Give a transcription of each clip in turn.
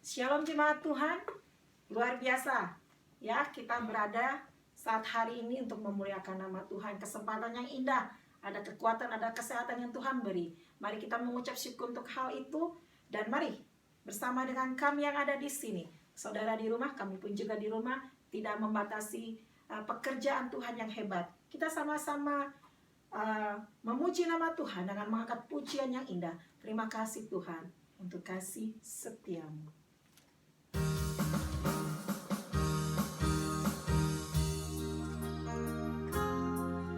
Shalom jemaat Tuhan, luar biasa ya kita berada saat hari ini untuk memuliakan nama Tuhan. Kesempatan yang indah, ada kekuatan, ada kesehatan yang Tuhan beri. Mari kita mengucap syukur untuk hal itu. Dan mari bersama dengan kami yang ada di sini, saudara di rumah, kami pun juga di rumah, tidak membatasi pekerjaan Tuhan yang hebat. Kita sama-sama memuji nama Tuhan dengan mengangkat pujian yang indah. Terima kasih Tuhan untuk kasih setiamu.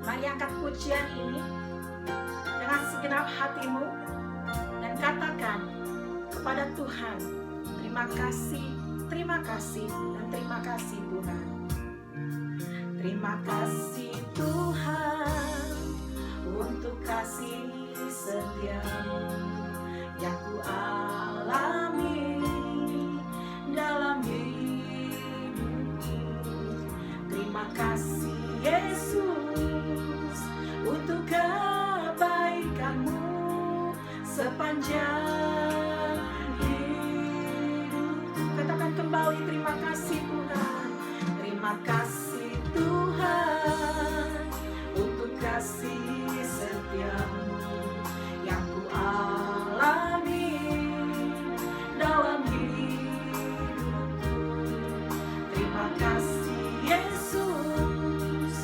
Mari angkat pujian ini dengan segenap hatimu dan katakan kepada Tuhan, terima kasih, dan terima kasih Tuhan. Terima kasih Tuhan untuk kasih setiamu yang ku alami dalam hidupku. Terima kasih Yesus untuk kebaikanmu sepanjang hidup. Katakan kembali, terima kasih Tuhan. Terima kasih Tuhan untuk kasih setiamu yang ku alami dalam hidupku. Terima kasih Yesus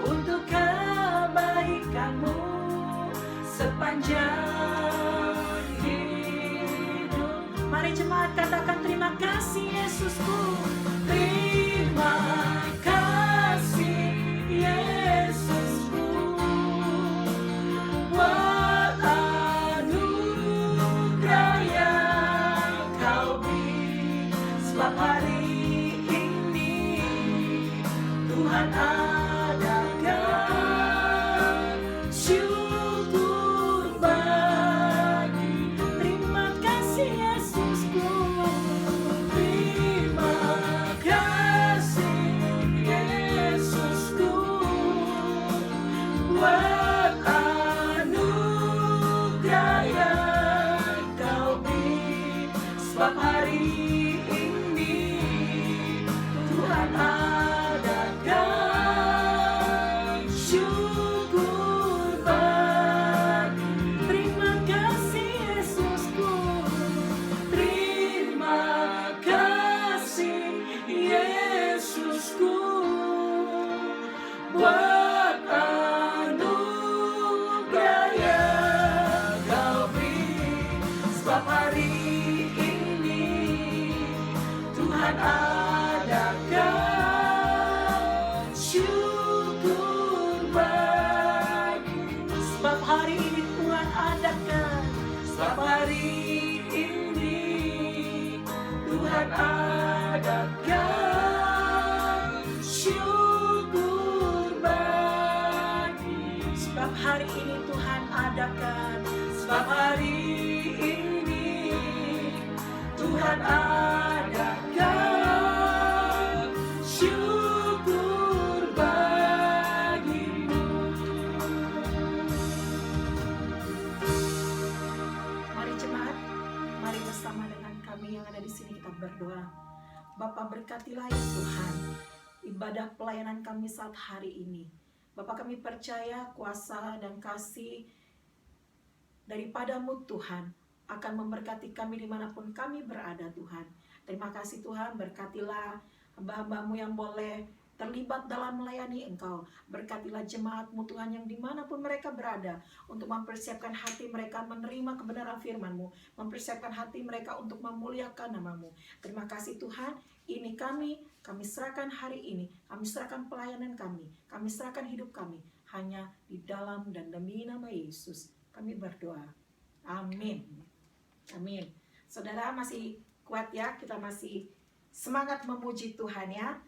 untuk kebaikanmu sepanjang hidup. Mari jemaat katakan, terima kasih Yesusku. Terima kasih Yesusku buat anugerah yang kau beri. Sebab hari ini Tuhan adakan syukur bagi. Terima kasih Yesusku. Terima kasih Yesusku buat anugerah yang kau beri. Sebab hari ini Tuhan adakan syukur bagi. Terima kasih Yesusku. Terima kasih Yesusku buat anugerah yang kau beri. Sebab hari ini Tuhan adakan syukur bagi. Sebab hari ini Tuhan adakan. Sebab hari ini Tuhan adakan syukur bagi. Sebab hari ini Tuhan adakan. Sebab hari ini Tuhan adakan syukur bagimu. Mari jemaat, mari bersama dengan kami yang ada di sini kita berdoa. Bapa, berkatilah ya Tuhan ibadah pelayanan kami saat hari ini. Bapa, kami percaya kuasa dan kasih daripadamu Tuhan akan memberkati kami dimanapun kami berada Tuhan. Terima kasih Tuhan, berkatilah hamba-hambamu yang boleh terlibat dalam melayani Engkau. Berkatilah jemaatmu Tuhan yang dimanapun mereka berada, untuk mempersiapkan hati mereka menerima kebenaran firman-Mu, mempersiapkan hati mereka untuk memuliakan nama-Mu. Terima kasih Tuhan, ini kami serahkan hari ini, kami serahkan pelayanan kami serahkan hidup kami, hanya di dalam dan demi nama Yesus kami berdoa. Amin. Amin. Saudara masih kuat ya, kita masih semangat memuji Tuhan ya.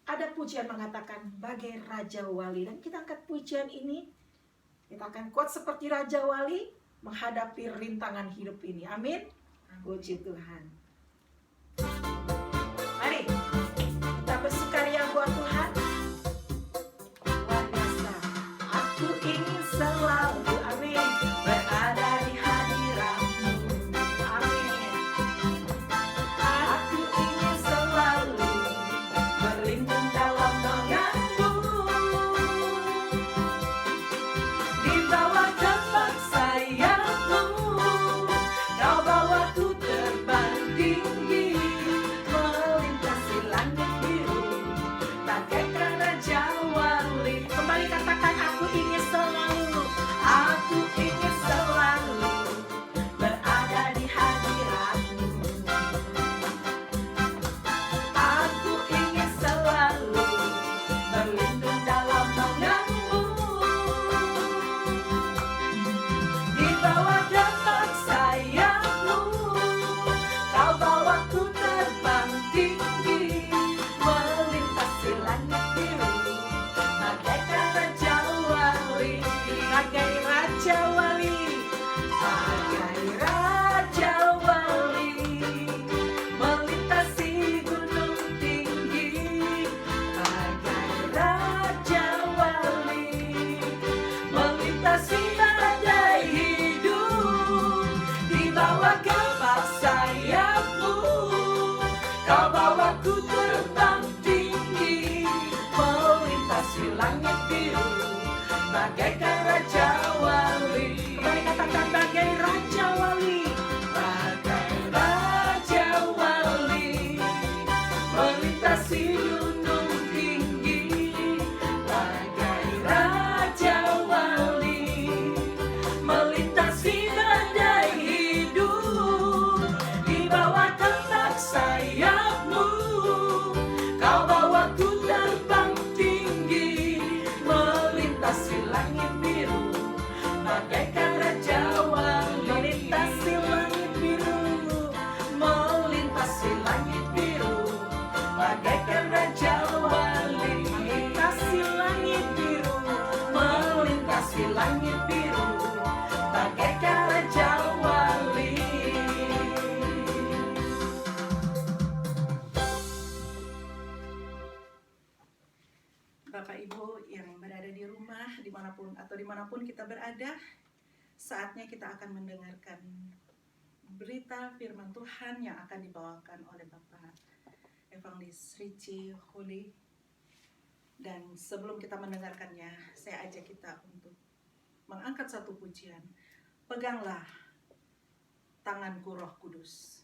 Ada pujian mengatakan bagai Raja Wali, dan kita angkat pujian ini, kita akan kuat seperti Raja Wali menghadapi rintangan hidup ini. Amin. Puji Tuhan. Mari kita bersukaria buat Tuhan. Luar biasa. Aku ingin selalu, amin, berada di hadirat-Mu. Amin. Kau bawaku terbang tinggi, melintasi langit biru, bagaikan Raja Wali. Kembali katakan, bagai Raja Wali. Bagai Raja Wali, melintasi gunung tinggi, bagai Raja Wali, melintasi badai hidup, di bawah tapak sayapmu. Kau bawaku terbang tinggi, melintasi langit biru, bagaikan Raja Wali. Melintasi langit biru, melintasi langit biru, bagaikan Raja Wali. Melintasi langit biru, melintasi langit biru, bagaikan Raja Wali. Bapak Ibu yang berada di rumah, dimanapun kita berada, saatnya kita akan mendengarkan berita firman Tuhan yang akan dibawakan oleh Bapak Evangelis Richie Holy. Dan sebelum kita mendengarkannya, saya ajak kita untuk mengangkat satu pujian. Peganglah tanganku Roh Kudus.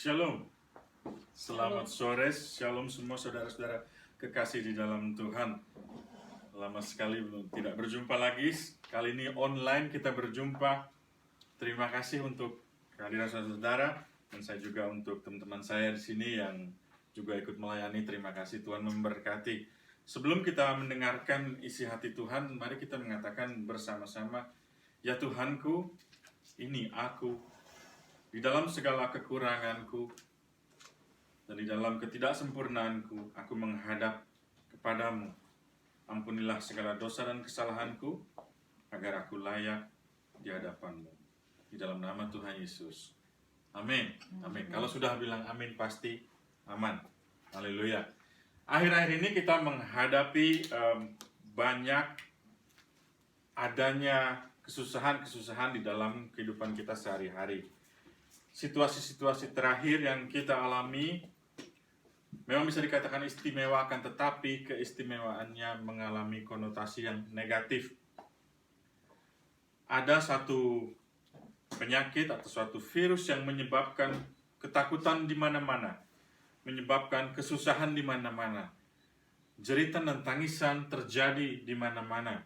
Shalom. Selamat sore, shalom semua saudara-saudara kekasih di dalam Tuhan. Lama sekali tidak berjumpa lagi. Kali ini online kita berjumpa. Terima kasih untuk kehadiran saudara dan saya juga untuk teman-teman saya di sini yang juga ikut melayani. Terima kasih, Tuhan memberkati. Sebelum kita mendengarkan isi hati Tuhan, mari kita mengatakan bersama-sama, ya Tuhanku, ini aku, di dalam segala kekuranganku dan di dalam ketidaksempurnaanku, aku menghadap kepadamu. Ampunilah segala dosa dan kesalahanku, agar aku layak di hadapanmu. Di dalam nama Tuhan Yesus. Amin. Amin. Kalau sudah bilang amin, pasti aman. Haleluya. Akhir-akhir ini kita menghadapi banyak adanya kesusahan-kesusahan di dalam kehidupan kita sehari-hari. Situasi-situasi terakhir yang kita alami memang bisa dikatakan istimewa, akan tetapi keistimewaannya mengalami konotasi yang negatif. Ada satu penyakit atau suatu virus yang menyebabkan ketakutan di mana-mana, menyebabkan kesusahan di mana-mana, jeritan dan tangisan terjadi di mana-mana,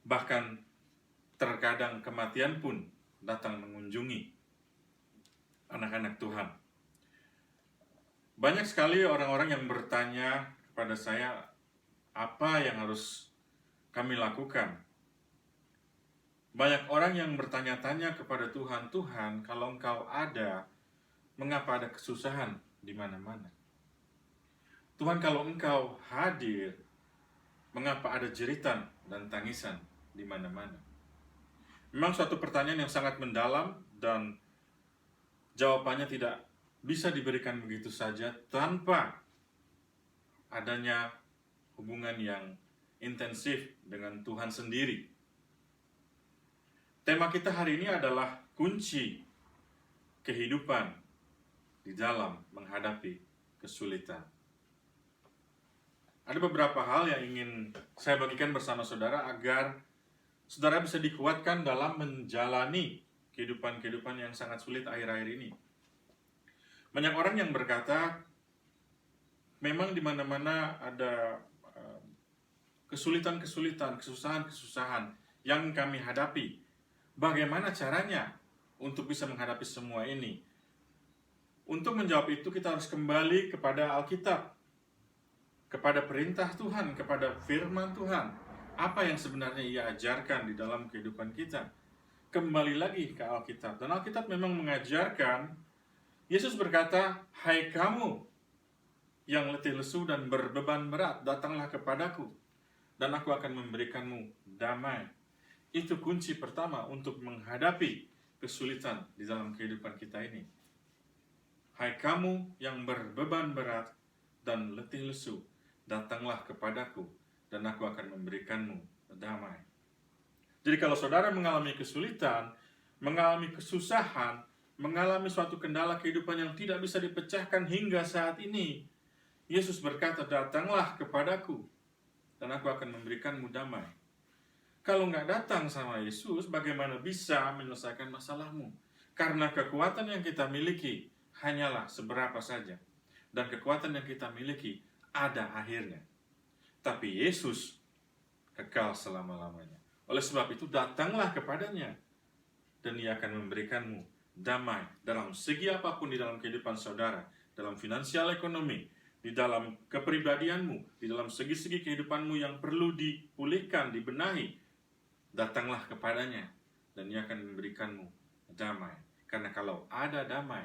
bahkan terkadang kematian pun datang mengunjungi anak-anak Tuhan. Banyak sekali orang-orang yang bertanya kepada saya, apa yang harus kami lakukan? Banyak orang yang bertanya-tanya kepada Tuhan, Tuhan, kalau Engkau ada, mengapa ada kesusahan di mana-mana? Tuhan, kalau Engkau hadir, mengapa ada jeritan dan tangisan di mana-mana? Memang suatu pertanyaan yang sangat mendalam dan jawabannya tidak bisa diberikan begitu saja tanpa adanya hubungan yang intensif dengan Tuhan sendiri. Tema kita hari ini adalah kunci kehidupan di dalam menghadapi kesulitan. Ada beberapa hal yang ingin saya bagikan bersama saudara agar saudara bisa dikuatkan dalam menjalani kehidupan-kehidupan yang sangat sulit akhir-akhir ini. Banyak orang yang berkata, memang di mana-mana ada kesulitan-kesulitan, kesusahan-kesusahan yang kami hadapi. Bagaimana caranya untuk bisa menghadapi semua ini? Untuk menjawab itu kita harus kembali kepada Alkitab, kepada perintah Tuhan, kepada firman Tuhan. Apa yang sebenarnya Ia ajarkan di dalam kehidupan kita? Kembali lagi ke Alkitab. Dan Alkitab memang mengajarkan, Yesus berkata, hai kamu yang letih lesu dan berbeban berat, datanglah kepadaku, dan aku akan memberikanmu damai. Itu kunci pertama untuk menghadapi kesulitan di dalam kehidupan kita ini. Hai kamu yang berbeban berat dan letih lesu, datanglah kepadaku, dan aku akan memberikanmu damai. Jadi kalau saudara mengalami kesulitan, mengalami kesusahan, mengalami suatu kendala kehidupan yang tidak bisa dipecahkan hingga saat ini, Yesus berkata, datanglah kepadaku, dan aku akan memberikanmu damai. Kalau nggak datang sama Yesus, bagaimana bisa menyelesaikan masalahmu? Karena kekuatan yang kita miliki hanyalah seberapa saja. Dan kekuatan yang kita miliki ada akhirnya. Tapi Yesus kekal selama-lamanya. Oleh sebab itu, datanglah kepadanya, dan Ia akan memberikanmu damai dalam segi apapun di dalam kehidupan saudara, dalam finansial ekonomi, di dalam kepribadianmu, di dalam segi-segi kehidupanmu yang perlu dipulihkan, dibenahi. Datanglah kepadanya, dan Ia akan memberikanmu damai. Karena kalau ada damai,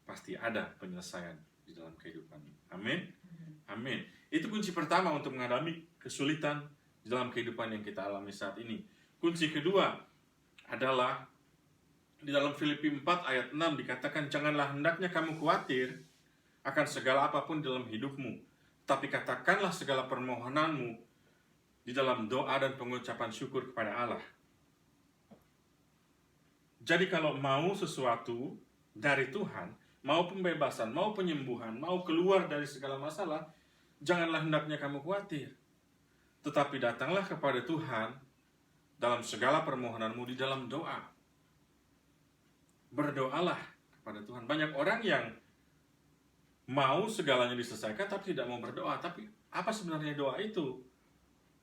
pasti ada penyelesaian di dalam kehidupanmu. Amin? Amin. Itu kunci pertama untuk menghadapi kesulitan di dalam kehidupan yang kita alami saat ini. Kunci kedua adalah di dalam Filipi 4 ayat 6 dikatakan, janganlah hendaknya kamu khawatir akan segala apapun dalam hidupmu, tapi katakanlah segala permohonanmu di dalam doa dan pengucapan syukur kepada Allah. Jadi kalau mau sesuatu dari Tuhan, mau pembebasan, mau penyembuhan, mau keluar dari segala masalah, janganlah hendaknya kamu khawatir. Tetapi datanglah kepada Tuhan dalam segala permohonanmu di dalam doa. Berdoalah kepada Tuhan. Banyak orang yang mau segalanya diselesaikan tapi tidak mau berdoa. Tapi apa sebenarnya doa itu?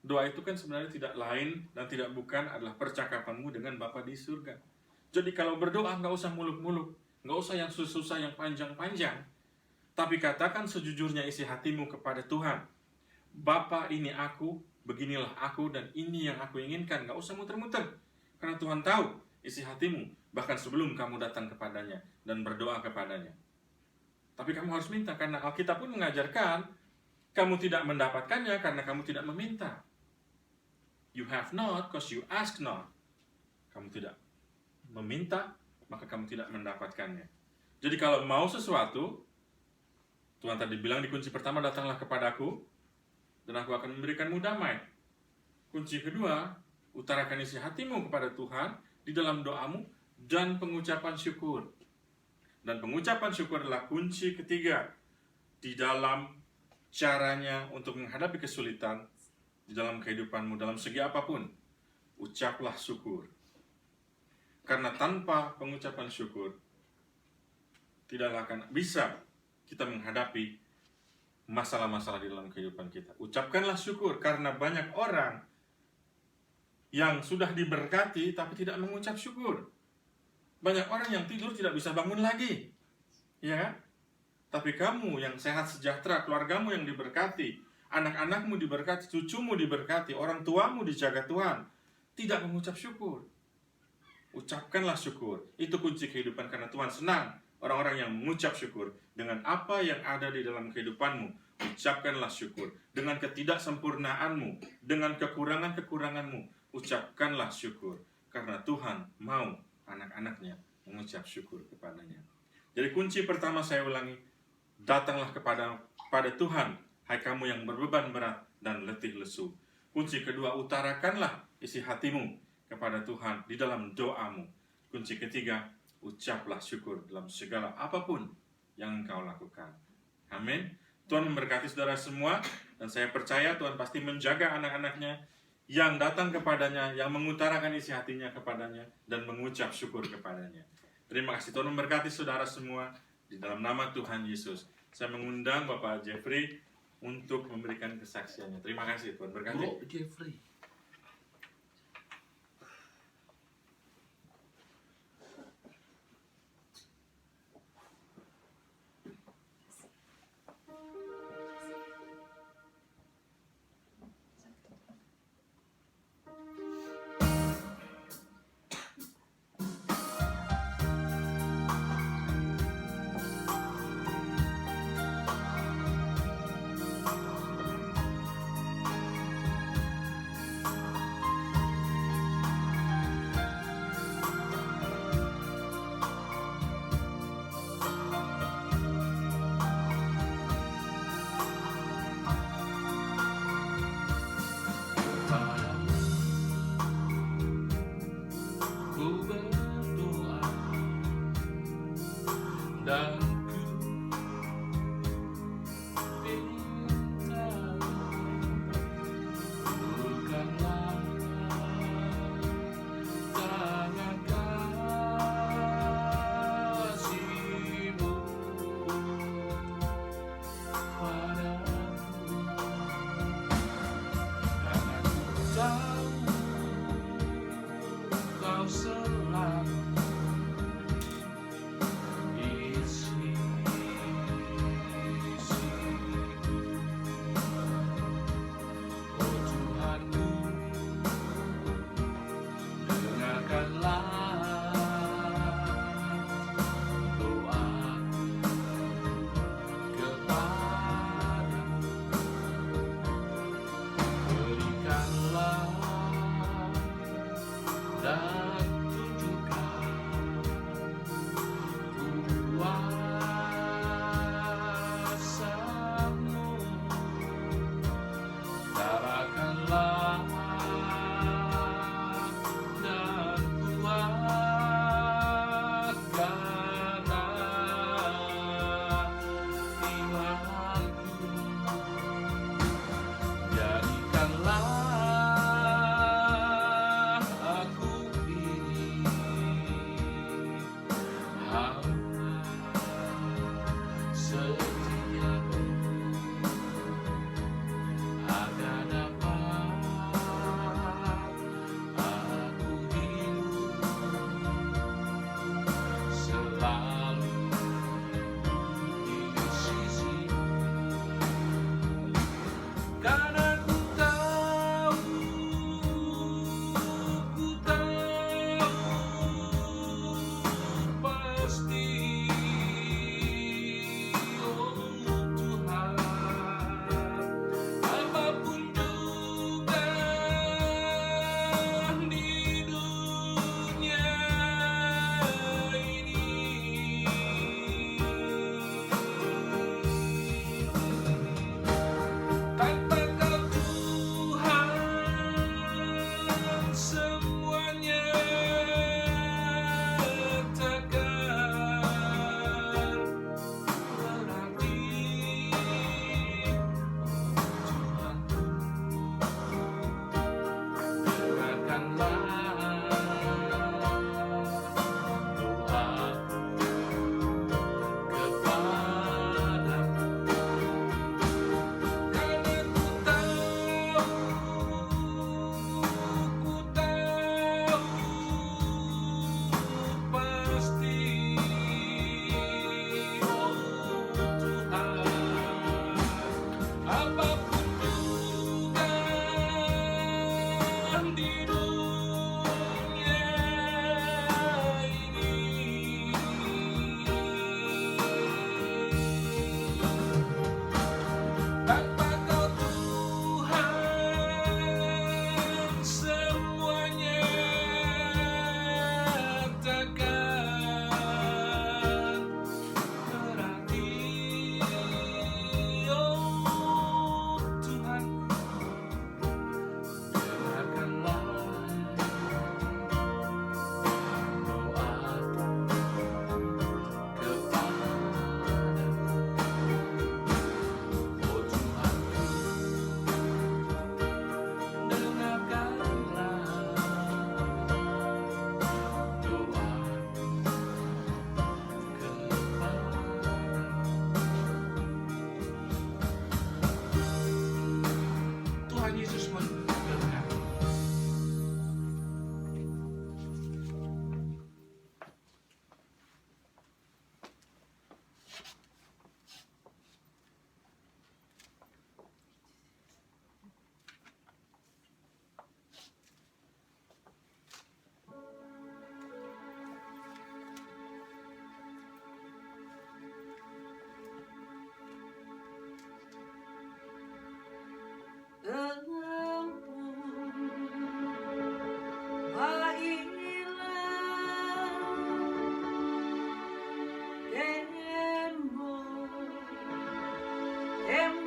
Doa itu kan sebenarnya tidak lain dan tidak bukan adalah percakapanmu dengan Bapa di surga. Jadi kalau berdoa nggak usah muluk-muluk, nggak usah yang susah-susah, yang panjang-panjang. Tapi katakan sejujurnya isi hatimu kepada Tuhan. Bapa, ini aku, beginilah aku, dan ini yang aku inginkan. Nggak usah muter-muter. Karena Tuhan tahu isi hatimu, bahkan sebelum kamu datang kepadanya dan berdoa kepadanya. Tapi kamu harus minta, karena Alkitab pun mengajarkan, kamu tidak mendapatkannya karena kamu tidak meminta. You have not because you ask not. Kamu tidak meminta, maka kamu tidak mendapatkannya. Jadi kalau mau sesuatu, Tuhan tadi bilang di kunci pertama, datanglah kepadaku, dan aku akan memberikanmu damai. Kunci kedua, utarakan isi hatimu kepada Tuhan di dalam doamu dan pengucapan syukur. Dan pengucapan syukur adalah kunci ketiga di dalam caranya untuk menghadapi kesulitan di dalam kehidupanmu, dalam segi apapun. Ucaplah syukur. Karena tanpa pengucapan syukur, tidaklah akan bisa kita menghadapi masalah-masalah di dalam kehidupan kita. Ucapkanlah syukur, karena banyak orang yang sudah diberkati tapi tidak mengucap syukur. Banyak orang yang tidur tidak bisa bangun lagi, ya. Tapi kamu yang sehat sejahtera, keluargamu yang diberkati, anak-anakmu diberkati, cucumu diberkati, orang tuamu dijaga Tuhan, tidak mengucap syukur. Ucapkanlah syukur. Itu kunci kehidupan, karena Tuhan senang orang-orang yang mengucap syukur dengan apa yang ada di dalam kehidupanmu. Ucapkanlah syukur dengan ketidaksempurnaanmu, dengan kekurangan-kekuranganmu. Ucapkanlah syukur, karena Tuhan mau anak-anaknya mengucap syukur kepadanya. Jadi kunci pertama saya ulangi, datanglah kepada Tuhan, hai kamu yang berbeban berat dan letih lesu. Kunci kedua, utarakanlah isi hatimu kepada Tuhan di dalam doamu. Kunci ketiga, ucaplah syukur dalam segala apapun yang engkau lakukan. Amin. Tuhan memberkati saudara semua, dan saya percaya Tuhan pasti menjaga anak-anaknya yang datang kepadanya, yang mengutarakan isi hatinya kepadanya, dan mengucap syukur kepadanya. Terima kasih. Tuhan memberkati saudara semua di dalam nama Tuhan Yesus. Saya mengundang Bapak Jeffrey untuk memberikan kesaksiannya. Terima kasih. Tuhan berkati. Bro Jeffrey.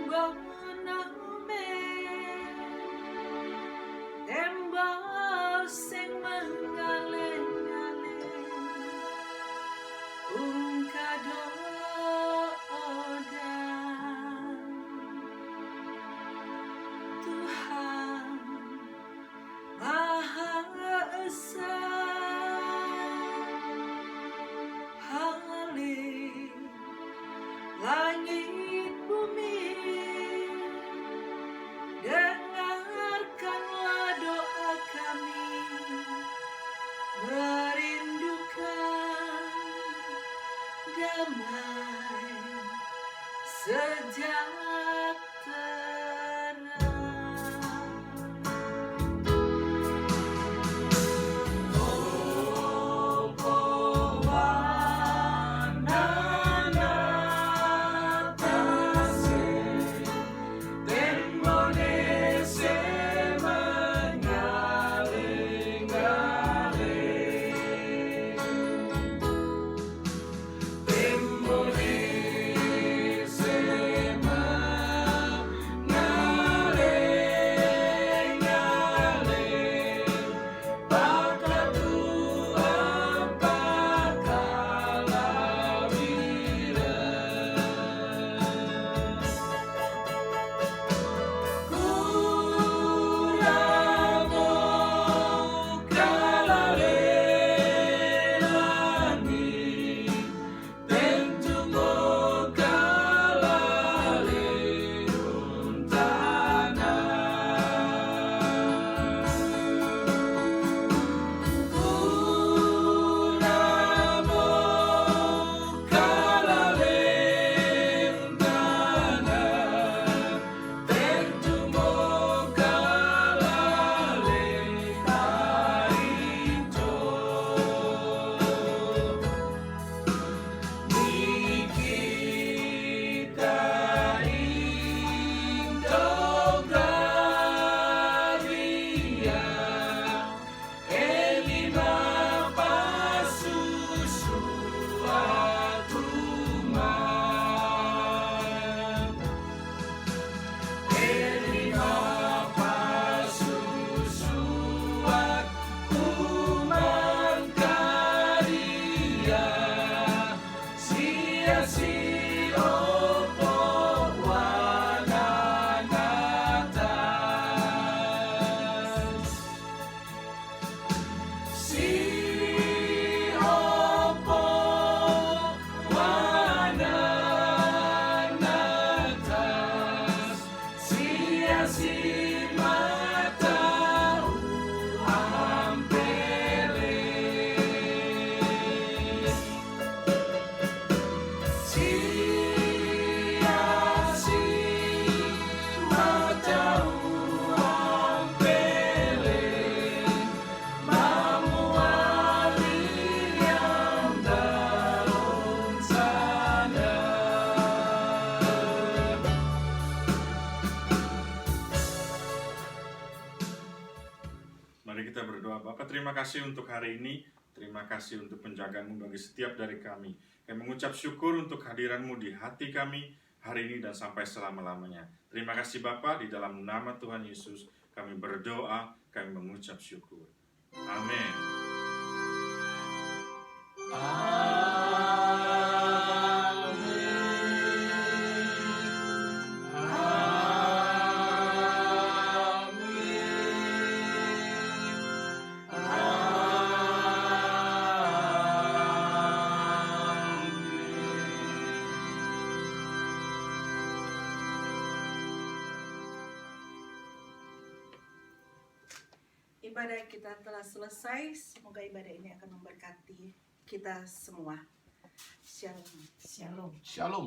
tembok name, tembok sing mengaleng-aleng, kadodan Tuhan Maha Esa. Haleluya, langit bumi, dengarkanlah doa kami, merindukan damai sejahtera. Mari kita berdoa. Bapa, terima kasih untuk hari ini. Terima kasih untuk penjagaanmu bagi setiap dari kami. Kami mengucap syukur untuk hadiranmu di hati kami hari ini dan sampai selama-lamanya. Terima kasih Bapa, di dalam nama Tuhan Yesus kami berdoa, kami mengucap syukur. Amin. Ibadah kita telah selesai. Semoga ibadah ini akan memberkati kita semua. Shalom. Shalom. Shalom.